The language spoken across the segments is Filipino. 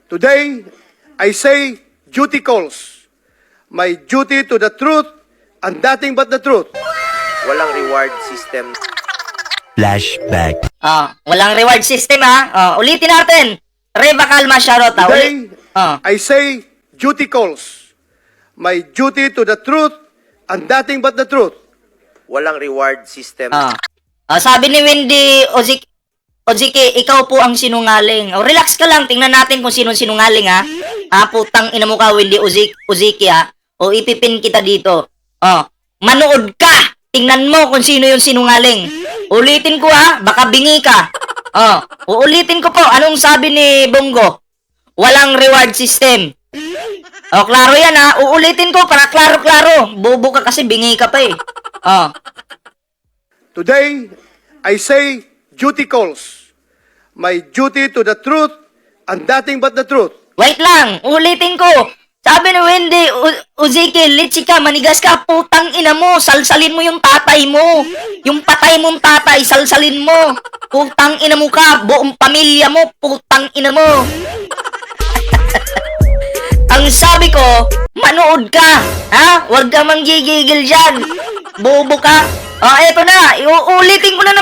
Today, I say duty calls. My duty to the truth and nothing but the truth. Walang reward system. Flashback. Walang reward system ulitin natin. Reva Calma, shoutout Today, I say duty calls. My duty to the truth and nothing but the truth. Walang reward system. Sabi ni Wendy Ojiki, ikaw po ang sinungaling. Relax ka lang, tingnan natin kung sino sinungaling putang ina mo ka, Wendy Ojiki O ipipin kita dito. Manood ka. Tingnan mo kung sino yung sinungaling. Ulitin ko baka bingi ka. Uulitin ko po, anong sabi ni Bongo? Walang reward system. Klaro yan uulitin ko para klaro-klaro. Bobo ka kasi bingi ka pa Today, I say duty calls. My duty to the truth and nothing but the truth. Wait lang, ulitin ko. Sabi ni Wendy Ojiki, litsi ka, manigas ka, putang ina mo, salsalin mo yung tatay mo. Yung patay mong tatay, salsalin mo. Putang ina mo ka, buong pamilya mo, putang ina mo. Ang sabi ko, manood ka, Huwag ka manggigigil dyan. Bobo ka. Eto na, uulitin ko na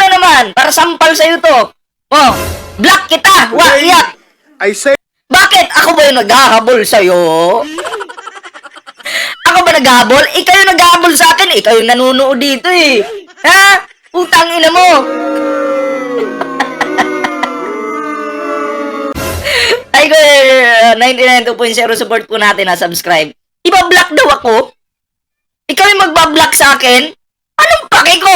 naman. Para sampal sa'yo to. Block kita, iyak. I say Bakit? Ako ba yung naghahabol sa'yo? Ako ba naghahabol? Ikaw yung naghahabol sa akin. Ikaw yung nanunood dito Utang ina mo. Ay, 99.2.0 support po natin subscribe. Iba-block daw ako? Ikaw yung magba-block sa akin? Anong pake ko?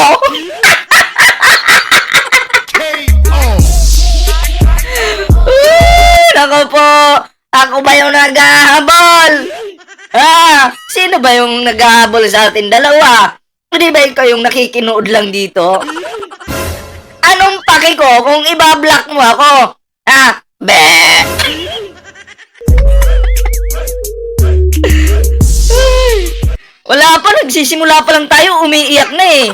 Nako po, ako ba yung naghahabol? Sino ba yung naghahabol sa atin dalawa? Hindi ba ikaw yung nakikinood lang dito? Anong pake ko kung iba-block mo ako? Wala pa, nagsisimula pa lang tayo, umiiyak na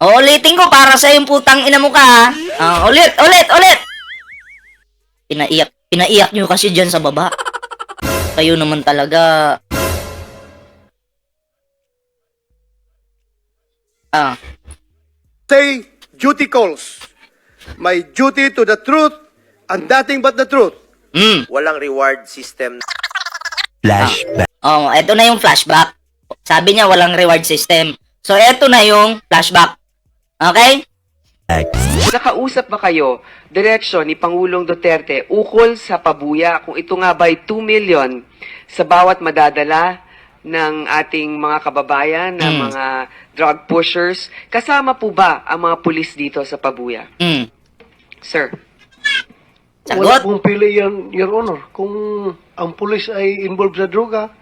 Ulitin ko para sa yung putang ina mo ka ulit. Pinaiyak nyo kasi dyan sa baba. Kayo naman talaga. say duty calls. My duty to the truth and nothing but the truth. Walang reward system. Flashback. Eto na yung flashback. Sabi niya walang reward system. So, eto na yung flashback. Okay? Nakausap ba kayo, direksyon ni Pangulong Duterte, ukol sa pabuya kung ito nga ba'y 2 million sa bawat madadala ng ating mga kababayan na mga drug pushers? Kasama po ba ang mga pulis dito sa pabuya? Sir. Wala Sagot? pong pili yan, Your Honor. Kung ang pulis ay involved sa droga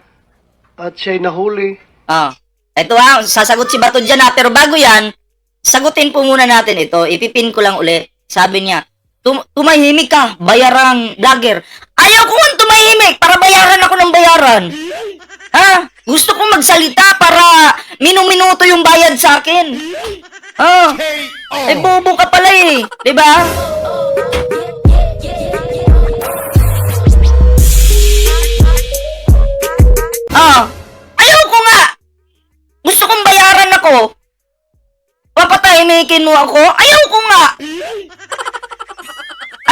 at siya'y nahuli, Eto sasagot si Bato dyan pero bago yan, sagutin po muna natin ito. Ipipin ko lang uli. Sabi niya, tumahimik ka, bayarang vlogger. Ayaw ko nga tumahimik para bayaran ako ng bayaran. Gusto kong magsalita para minuto yung bayad sa akin. Bobo ka pala diba? Ayaw ko nga. Gusto kong bayaran ako. Papatahimikin mo ako? Ayaw ko nga.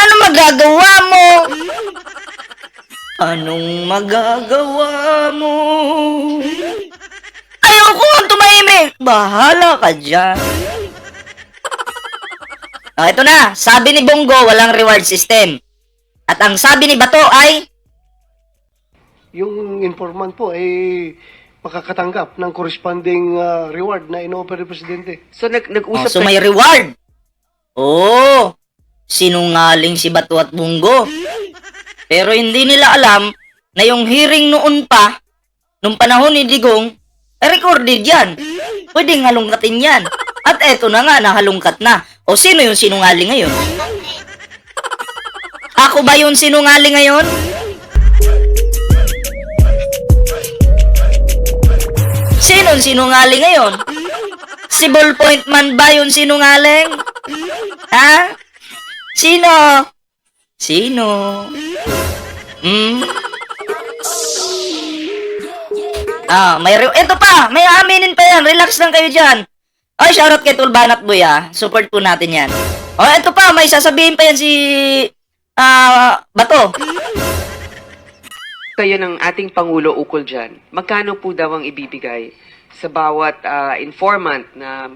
Ano magagawa mo? Anong magagawa mo? Ayaw ko nga tumahimik. Bahala ka dyan. Ito na. Sabi ni Bongo, walang reward system. At ang sabi ni Bato ay yung informant po ay makakatanggap ng corresponding reward na in-offer ni Presidente. So, nag-usap so may reward. Sinungaling si Bato at Bongo. Pero hindi nila alam na yung hearing noon pa, nung panahon ni Digong, recorded yan. Pwedeng halungkatin yan. At eto na nga, nahalungkat na. O sino yung sinungaling ngayon? Ako ba yung sinungaling ngayon? Sino sinungaling ngayon? Si Ballpoint Man ba yung sinungaling? Ha? Sino? Sino? Ito pa, may aminin pa yan. Relax lang kayo dyan. Oy, shoutout kay Tulbanat Boy, Support po natin yan. Oh, ito pa, may sasabihin pa yan si Bato. Kayo ng ating Pangulo ukol dyan, magkano po daw ang ibibigay sa bawat informant na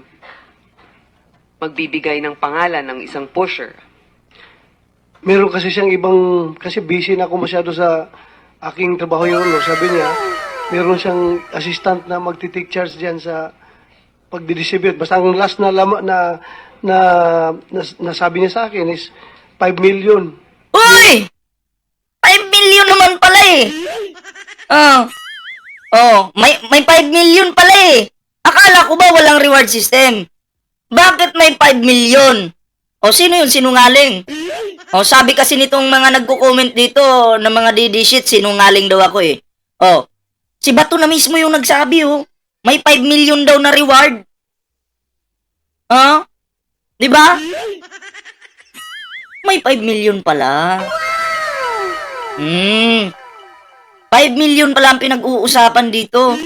magbibigay ng pangalan ng isang pusher? Meron kasi siyang ibang, kasi busy na ako masyado sa aking trabaho yun. No? Sabi niya, meron siyang assistant na magti-take charge diyan sa pagdi-distribute. Basta ang last na nasabi niya sa akin is 5 million. Uy! 5 million naman pala eh. May 5 million pala eh. Akala ko ba walang reward system? Bakit may 5 million? O, sino yun sinungaling? O, sabi kasi nitong mga nagko-comment dito ng mga DD shit, sinungaling daw ako eh. O, si Bato na mismo yung nagsabi may 5 million daw na reward. Di ba? May 5 million pala. 5 million pala ang pinag-uusapan dito.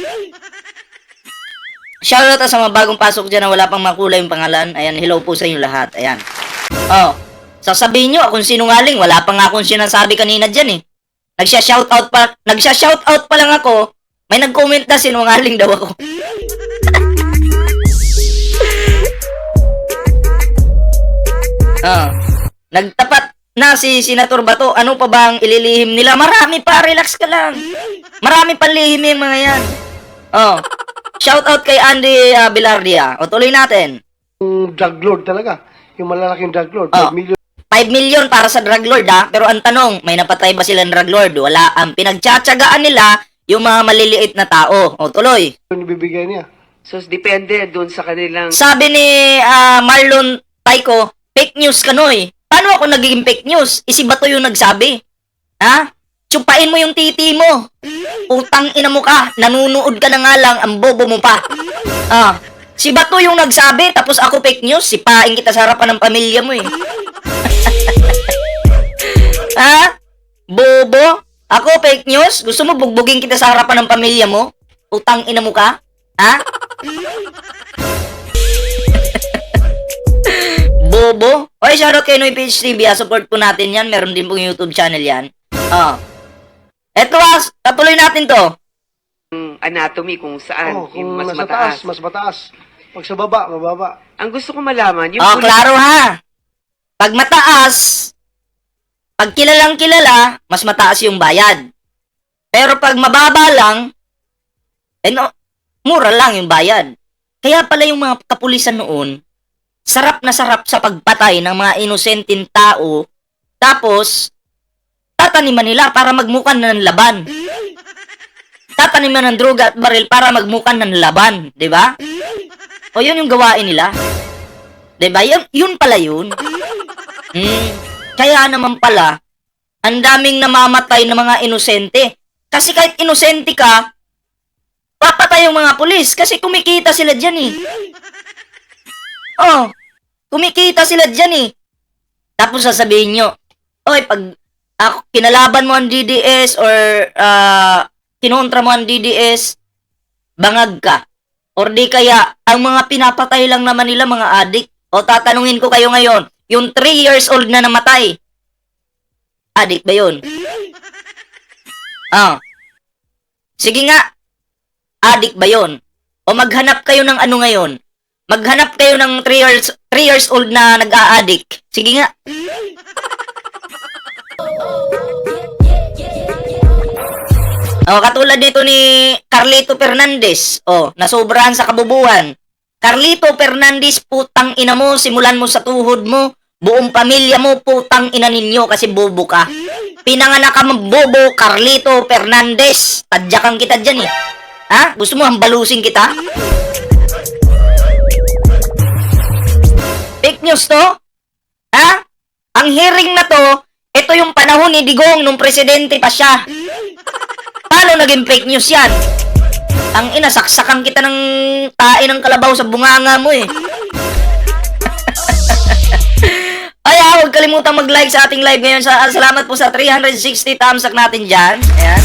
Shoutout sa mga bagong pasok dyan na wala pang makulay yung pangalan. Ayan, hello po sa inyo lahat. Ayan. Sasabihin nyo, akong sinungaling, wala pa nga akong sinasabi kanina dyan eh. Nagsha-shoutout pa lang ako, may nag-comment na sinungaling daw ako. Nagtapat na si Senator Bato, ano pa bang ililihim nila? Marami pa, relax ka lang. Marami pa lihim yung mga yan. Shoutout kay Andy Bilardia. O, tuloy natin. Yung drug lord talaga. Yung malalaking drug lord. 5 million. 5 million para sa drug lord pero ang tanong, may napatay ba silang drug lord? Wala. Ang pinagtsatsagaan nila, yung mga maliliit na tao. O, tuloy. Yung ibibigay niya. So, depende dun sa kanilang... Sabi ni Marlon Taiko, fake news ka Noy. Paano ako nagiging fake news? Si Bato yung nagsabi. Ha? Tsupain mo yung titi mo. Utang ina mo ka. Nanunood ka na nga lang. Ang bobo mo pa. Si Bato yung nagsabi, tapos ako fake news. Sipain kita sa harapan ng pamilya mo eh. Ha? Bobo? Ako fake news? Gusto mo bugbugin kita sa harapan ng pamilya mo? Utang ina mo ka? Ha? Bobo? Oy, shoutout kay Noy PHTV, support po natin yan. Meron din pong YouTube channel yan. Eto katuloy natin to. Anatomy kung saan Kung yung mas nasa mataas. taas, mas mataas. Pag sa baba, mababa. Ang gusto ko malaman, yung Klaro ha. Pag mataas, pag kilalang kilala, mas mataas yung bayad. Pero pag mababa lang, mura lang yung bayad. Kaya pala yung mga kapulisan noon, sarap na sarap sa pagpatay ng mga inosenteng tao, tapos, tataniman nila para magmukan ng laban. Tataniman ng droga at baril para magmukan ng laban, di ba? O yun yung gawain nila. Di ba? Yun pala yun. Kaya naman pala, ang daming namamatay ng mga inosente. Kasi kahit inosente ka, papatay yung mga pulis kasi kumikita sila dyan eh. Kumikita sila dyan eh. Tapos sasabihin nyo, oy, pag kinalaban mo ang DDS or kinontra mo ang DDS, bangag ka. Or di kaya, ang mga pinapatay lang naman nila mga adik. O tatanungin ko kayo ngayon, yung 3 years old na namatay, adik ba yun? Sige nga, adik ba yun? O maghanap kayo ng ano ngayon? Maghanap kayo ng 3 years old na nag-a-addict. Sige nga. Katulad nito ni Carlito Fernandez. Nasobrahan sa kabubuhan. Carlito Fernandez, putang ina mo, simulan mo sa tuhod mo. Buong pamilya mo, putang ina ninyo kasi bobo ka. Pinanganak ka bobo, Carlito Fernandez. Tadyakan kita dyan eh. Ha? Gusto mo hambalusin kita? Fake news to? Ha? Ang hearing na to, ito yung panahon ni Digong nung presidente pa siya. Paano naging fake news yan? Ang ina, saksakan kita ng tae ng kalabaw sa bunganga mo eh. Ay, huwag kalimutang mag-like sa ating live ngayon. Salamat po sa 360 thumbs up natin dyan. Ayan.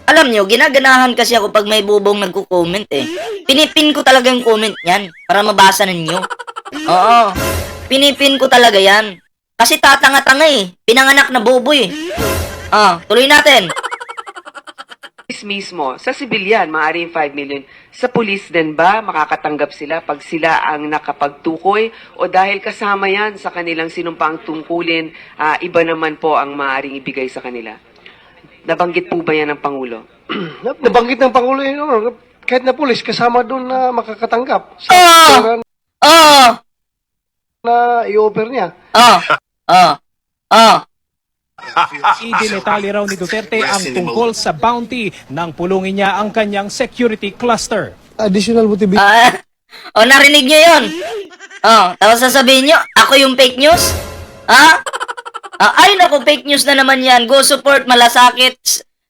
Alam nyo, ginaganahan kasi ako pag may bubong nagko-comment eh. Pinipin ko talaga yung comment niyan para mabasa ninyo. Oo. Pinipin ko talaga yan. Kasi tatanga-tanga eh. Pinanganak na bobo eh. Tuloy natin. Mismo, sa sibilyan, maaaring 5 million. Sa pulis din ba, makakatanggap sila pag sila ang nakapagtukoy? O dahil kasama yan sa kanilang sinumpaang tungkulin, iba naman po ang maaaring ibigay sa kanila? Nabanggit po ba yan ng Pangulo? Nabanggit ng Pangulo yun, kahit na pulis, kasama doon na makakatanggap sa Oh! pera Oh! na i-offer niya. Idinetali raw ni Duterte ang tungkol sa bounty nang pulungin niya ang kanyang security cluster. Additional motivation. Narinig nyo yun? Tapos sasabihin nyo, ako yung fake news? Ay, naku, fake news na naman yan. Go support malasakit,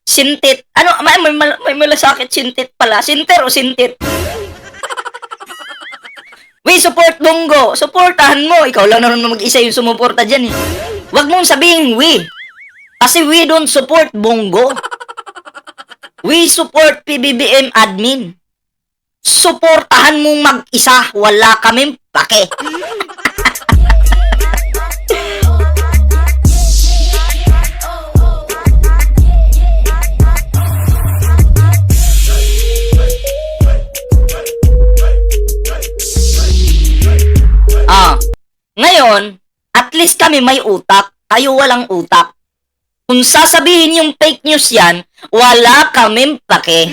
sintit. Ano, may malasakit, sintit pala. Sinter o sintit? We support Bongo. Supportahan mo. Ikaw lang naman mag-isa yung sumuporta dyan eh. Huwag mong sabihin we. Kasi we don't support Bongo. We support PBBM admin. Suportahan mong mag-isa. Wala kaming pake. Ngayon, at least kami may utak. Kayo walang utak. Kung sasabihin yung fake news yan, wala kaming pake.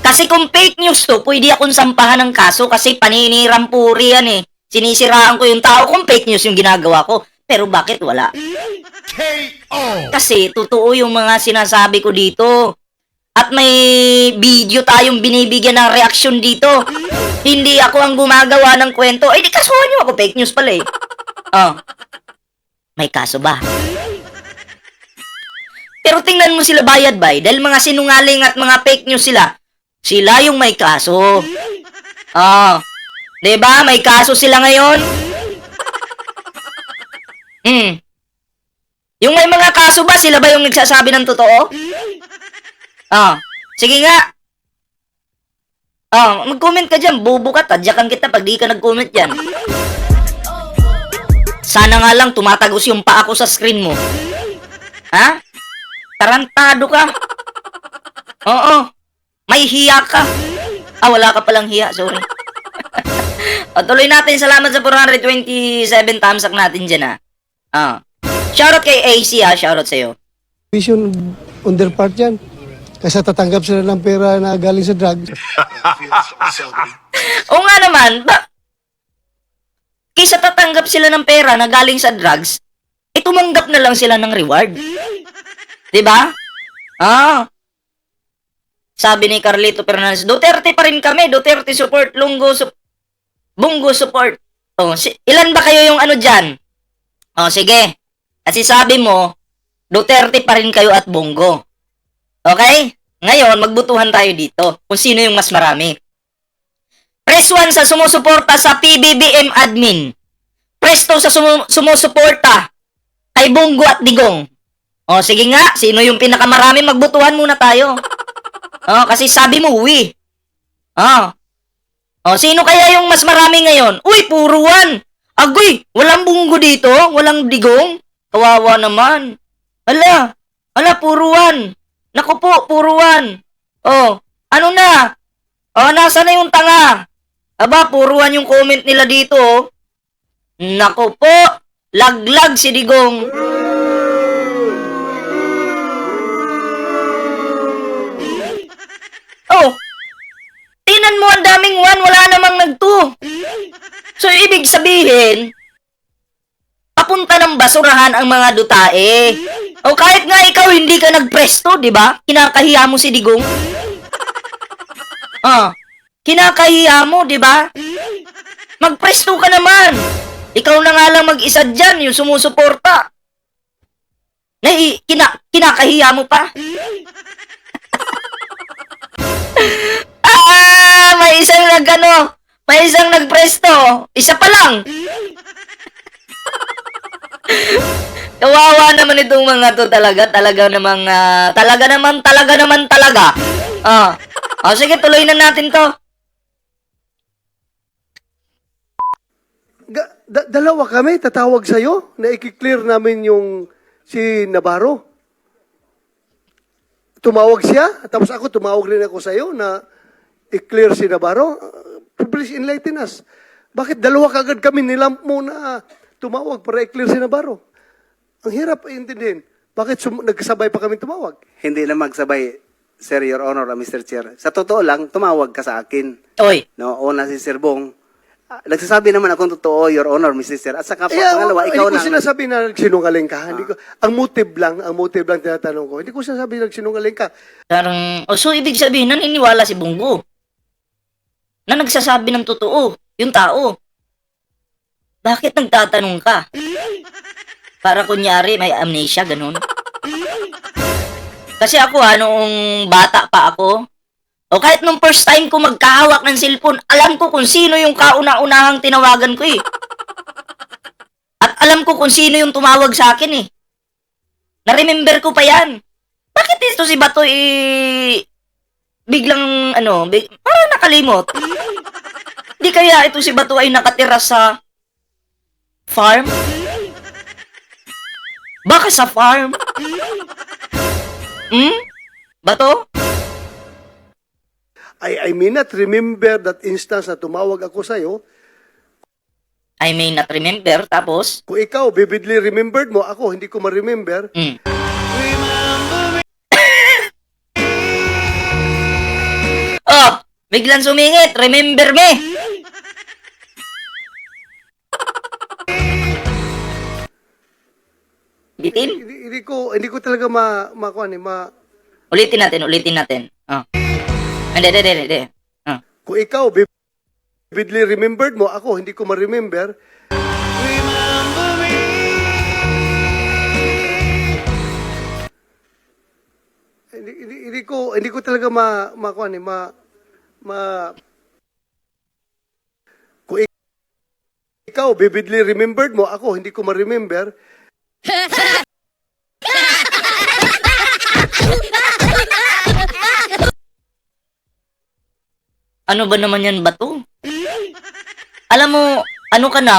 Kasi kung fake news to, pwede akong sampahan ng kaso kasi paninirang puri yan eh. Sinisiraan ko yung tao kung fake news yung ginagawa ko. Pero bakit wala? Kasi totoo yung mga sinasabi ko dito. At may video tayong binibigyan ng reaksyon dito. Hindi ako ang gumagawa ng kwento. Di kasuhan nyo ako. Fake news pala eh. May kaso ba? Pero tingnan mo sila bayad bay. Dahil mga sinungaling at mga fake news sila. Sila yung may kaso. Diba? May kaso sila ngayon. Yung may mga kaso ba, sila ba yung nagsasabi ng totoo? Sige nga. Mag-comment ka dyan. Bobo ka. Tadyakan kita pag di ka nag-comment dyan. Sana nga lang tumatagos yung paa ko sa screen mo. Tarantado ka. Oo. May hiya ka. Wala ka palang hiya. Sorry. Tuloy natin. Salamat sa 427 thumbs up natin dyan Shoutout kay AC Shoutout sa'yo. Vision on their part yan. Kasi tatanggap sila ng pera na galing sa drugs. Oo nga naman. Kaysa tatanggap sila ng pera na galing sa drugs, tumanggap na lang sila ng reward. Diba? Sabi ni Carlito Fernandez, Duterte pa rin kami. Duterte support, Bongo support. Ilan ba kayo yung ano dyan? Sige. Kasi sabi mo, Duterte pa rin kayo at Bongo. Okay? Ngayon, magbutuhan tayo dito kung sino yung mas marami. Press 1 sa sumusuporta sa PBBM admin. Press 2 sa sumusuporta kay Bongo at Digong. Sige nga, sino yung pinakamarami? Magbutuhan muna tayo. Kasi sabi mo, we. Sino kaya yung mas marami ngayon? Uy, puro 1. Agoy, walang Bongo dito? Walang Digong? Kawawa naman. Ala, puro 1. Naku po, puro 1. Ano na? Nasa na yung tanga? Aba, puro 1 yung comment nila dito. Naku po, laglag si Digong. Tinan mo, ang daming 1, wala namang nag-2. So, ibig sabihin, papunta ng basurahan ang mga dutae. Kahit nga ikaw hindi ka nagpresto, di ba? Kinakahiya mo si Digong. Kinakahiya mo, di ba? Magpresto ka naman. Ikaw na nga lang mag-isa dyan, yung sumusuporta. Kinakahiya mo pa. May isang nagpresto. Isa pa lang. Kawawa naman itong mga to talaga. Talaga. Sige, tuloy na natin to. Dalawa kami tatawag sa'yo na i-clear namin yung si Navarro. Tumawag siya, tapos ako tumawag rin ako sa'yo na i-clear si Navarro. Please enlighten us. Bakit dalawa kagad kami nilamp mo na tumawag para i-clear si Navarro? Ang hirap intindihin. Bakit nagkasabay pa kami tumawag? Hindi na magsabay, Sir, Your Honor, Mr. Chair. Sa totoo lang, tumawag ka sa akin. Oy. No, una si Sir Bong. Nagsasabi naman akong totoo, Your Honor, Mr. Chair. At saka pangalawa, ikaw hindi na. ko sinasabi na nagsinungaling ka. Hindi ko, ang motive lang tinatanong ko. Hindi ko sinasabi na nagsinungaling ka. Parang, so ibig sabihin, naniniwala si Bungo na nagsasabi ng totoo, yung tao. Bakit nagtatanong ka? Para kunyari, may amnesia, ganun. Kasi ako, noong bata pa ako, o kahit nung first time ko magkahawak ng cellphone, alam ko kung sino yung kauna-unahang tinawagan ko eh. At alam ko kung sino yung tumawag sa akin eh. Na-remember ko pa yan. Bakit ito si Bato biglang parang nakalimot? Di kaya ito si Bato ay nakatira sa farm? Baka sa farm? Bato? I may not remember that instance na tumawag ako sa'yo. I may not remember, tapos? Kung ikaw, vividly remembered mo, ako, hindi ko ma-remember. Oh, biglang sumingit. Remember me. Bitin? Hindi ko talaga Ulitin natin. Oh. Hindi. Oh. Kung ikaw, vividly remembered mo, ako, hindi ko ma-remember. Hindi ko talaga kung ikaw, vividly remembered mo, ako, hindi ko ma-remember. Ano ba naman yan, Bato? Alam mo,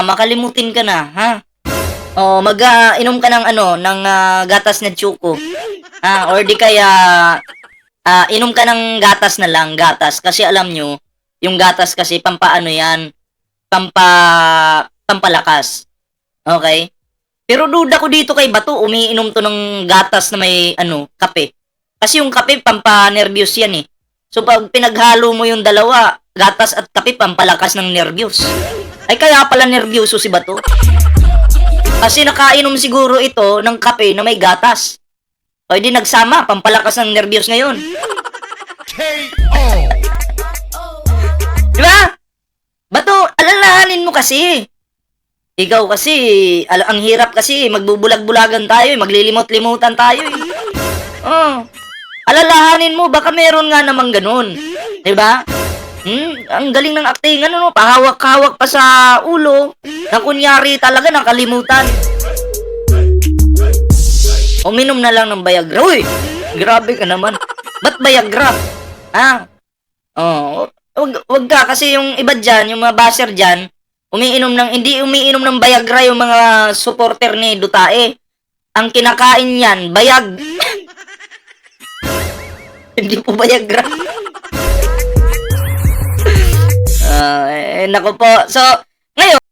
makalimutin ka na, ha? O, inom ka ng gatas na tsuko. Ha? Or di kaya, inom ka ng gatas na lang, gatas. Kasi alam nyo, yung gatas kasi, yan, pampalakas. Okay? Pero duda ko dito kay Bato, umiinom to ng gatas na may, kape. Kasi yung kape, pampanervyos yan eh. So, pag pinaghalo mo yung dalawa, gatas at kape, pampalakas ng nervyos. Ay, kaya pala nervyoso si Bato. Kasi nakainom siguro ito ng kape na may gatas. O, di nagsama, pampalakas ng nervyos ngayon. Diba? Bato, alalahanin mo kasi. Ikaw kasi, ang hirap kasi, magbubulag-bulagan tayo, maglilimot-limutan tayo. Oh. Alalahanin mo, baka meron nga namang ganun. Diba? Ang galing ng actingan, pahawak-hawak pa sa ulo, na kunyari talaga nakalimutan. Uminom na lang ng Viagra. Uy, grabe ka naman. Ba't Viagra? Ha? Oh, wag ka, kasi yung iba dyan, yung mga basher dyan, hindi umiinom ng Viagra yung mga supporter ni Dutae. Ang kinakain yan, bayag. Hindi po Viagra. Nako po. So,